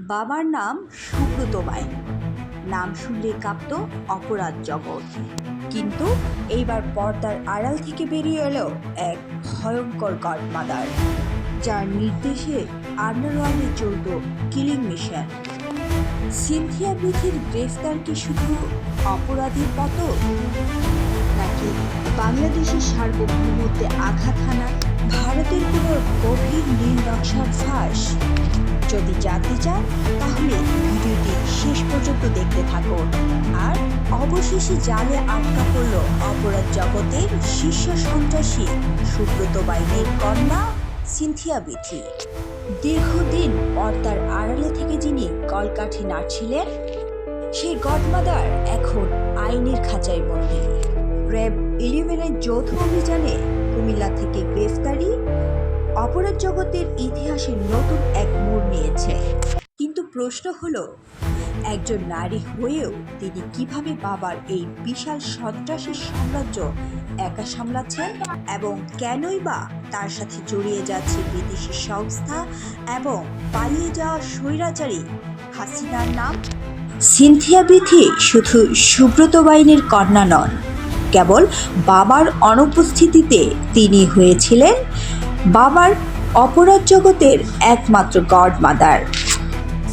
বাবার নাম সুব্রত বাইন। নাম শুনলে কাঁপত অপরাধ জগৎ। কিন্তু এইবার পর্দার আড়াল থেকে বেরিয়ে এলো এক ভয়ঙ্কর গডমাদার, যার নির্দেশে আন্ডারওয়ার্ল্ডে চলত কিলিং মিশন। সিনথিয়া বিথির গ্রেফতার কি শুধু অপরাধীর পতন, নাকি বাংলাদেশের সার্বভৌমত্বে আঘাত হানা ভারতের কোনো গভীর নীল নকশার ফাঁস? যদি জানতে চান তাহলে ভিডিওটি শেষ পর্যন্ত দেখতে থাকুন। আর অবশেষে জালে আটকা পড়ল অপরাধ জগতের শীর্ষ সন্ত্রাসী সুব্রত বাইনের কন্যা সিনথিয়া বিথি। দীর্ঘদিন পর্দার আড়ালে থেকে যিনি কলকাঠি নাড়ছিলেন, সেই গডমাদার এখন আইনের খাঁচায় বন্দী। র্যাব 11-এর যৌথ অভিযানে কুমিল্লা থেকে গ্রেফতারি অপরাধ জগতের ইতিহাসে নতুন এক মোড় নিয়েছে। কিন্তু প্রশ্ন হলো, একজন নারী হয়েও তিনি কিভাবে বাবার এই বিশাল সন্ত্রাসী সাম্রাজ্য একা সামলাচ্ছেন, এবং কেনই বা তার সাথে জড়িয়ে যাচ্ছে বিদেশি সংস্থা এবং পালিয়ে যাওয়া স্বৈরাচারী হাসিনার নাম? সিনথিয়া বিথি শুধু সুব্রত বাইনের কন্যা নন, কেবল বাবার অনুপস্থিতিতে তিনি হয়েছিলেন বাবার অপরাধ জগতের একমাত্র গডমাদার।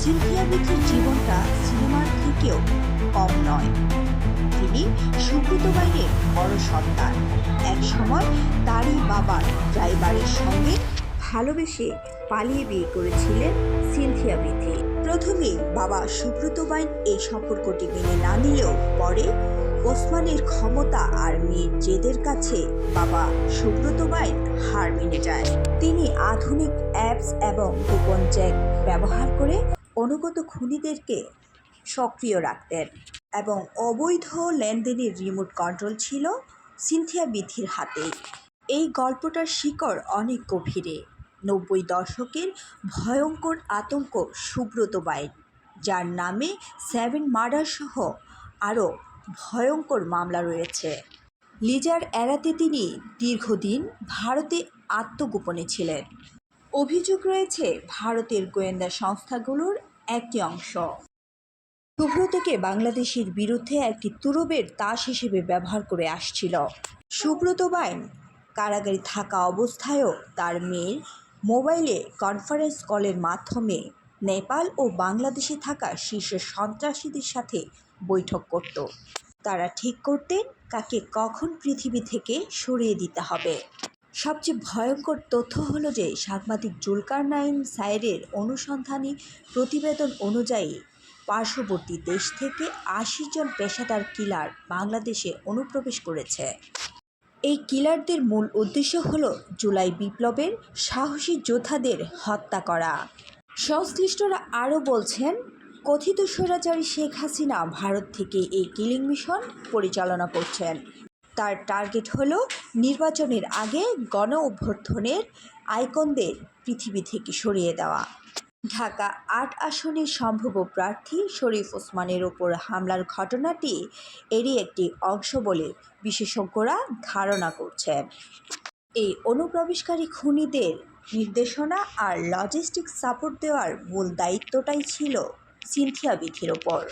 সিনথিয়া বিথির জীবনটা সিনেমার থেকেও কম নয়। তিনি সুব্রত বাইনের বড় সন্তান। এক সময় তারই বাবার ড্রাইভারের সঙ্গে ভালোবেসে পালিয়ে বিয়ে করেছিলেন সিনথিয়া বিথি। প্রথমে বাবা সুব্রত বাইন এই সম্পর্কটি মেনে না নিলেও পরে ওসমানের ক্ষমতা আর মেয়ের জেদের কাছে বাবা সুব্রত বাইন হার মেনে যায়। তিনি আধুনিক অ্যাপস এবং গোপন চ্যাট ব্যবহার করে অনুগত খুনিদেরকে সক্রিয় রাখতেন, এবং অবৈধ লেনদেনের রিমোট কন্ট্রোল ছিল সিনথিয়া বিথির হাতে। এই গল্পটার শিকড় অনেক গভীরে। 90 দশকের ভয়ঙ্কর আতঙ্ক সুব্রত বাইন, যার নামে 7 মার্ডার সহ আরও ভয়ঙ্কর মামলা রয়েছে। লিজার এড়াতে তিনি দীর্ঘদিন ভারতে আত্মগোপনে ছিলেন। অভিযোগ রয়েছে ভারতের গোয়েন্দা সংস্থাগুলোর একটি অংশ সুব্রতকে বাংলাদেশের বিরুদ্ধে একটি তুরুপের তাস হিসেবে ব্যবহার করে আসছিল। সুব্রত বাইন কারাগারে থাকা অবস্থায়ও তার মেয়ের মোবাইলে কনফারেন্স কলের মাধ্যমে নেপাল ও বাংলাদেশে থাকা শীর্ষ সন্ত্রাসীদের সাথে বৈঠক করত। তারা ঠিক করতেন কাকে কখন পৃথিবী থেকে সরিয়ে দিতে হবে। সবচেয়ে ভয়ঙ্কর তথ্য হলো যে সাংবাদিক জুলকারনাইন সায়েরের অনুসন্ধানী প্রতিবেদন অনুযায়ী পার্শ্ববর্তী দেশ থেকে 80 জন পেশাদার কিলার বাংলাদেশে অনুপ্রবেশ করেছে। এই কিলারদের মূল উদ্দেশ্য হলো জুলাই বিপ্লবের সাহসী যোদ্ধাদের হত্যা করা। সংশ্লিষ্টরা আরও বলছেন, কথিত স্বৈরাচারী শেখ হাসিনা ভারত থেকে এই কিলিং মিশন পরিচালনা করছেন। তার টার্গেট হলো নির্বাচনের আগে গণ অভ্যুত্থানের আইকনদের পৃথিবী থেকে সরিয়ে দেওয়া। ঢাকা 8 আসনের সম্ভাব্য প্রার্থী শরীফ ওসমানের ওপর হামলার ঘটনাটি এরই একটি অংশ বলে বিশেষজ্ঞরা ধারণা করছেন। এই অনুপ্রবেশকারী খুনিদের নির্দেশনা আর লজিস্টিক সাপোর্ট দেওয়ার মূল দায়িত্বটাই ছিল সিনথিয়া বিথির ওপর।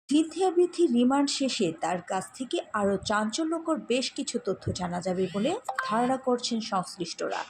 সিনথিয়া বিথির রিমান্ড শেষে তার কাছ থেকে আরও চাঞ্চল্যকর বেশ কিছু তথ্য জানা যাবে বলে ধারণা করছেন সংশ্লিষ্টরা।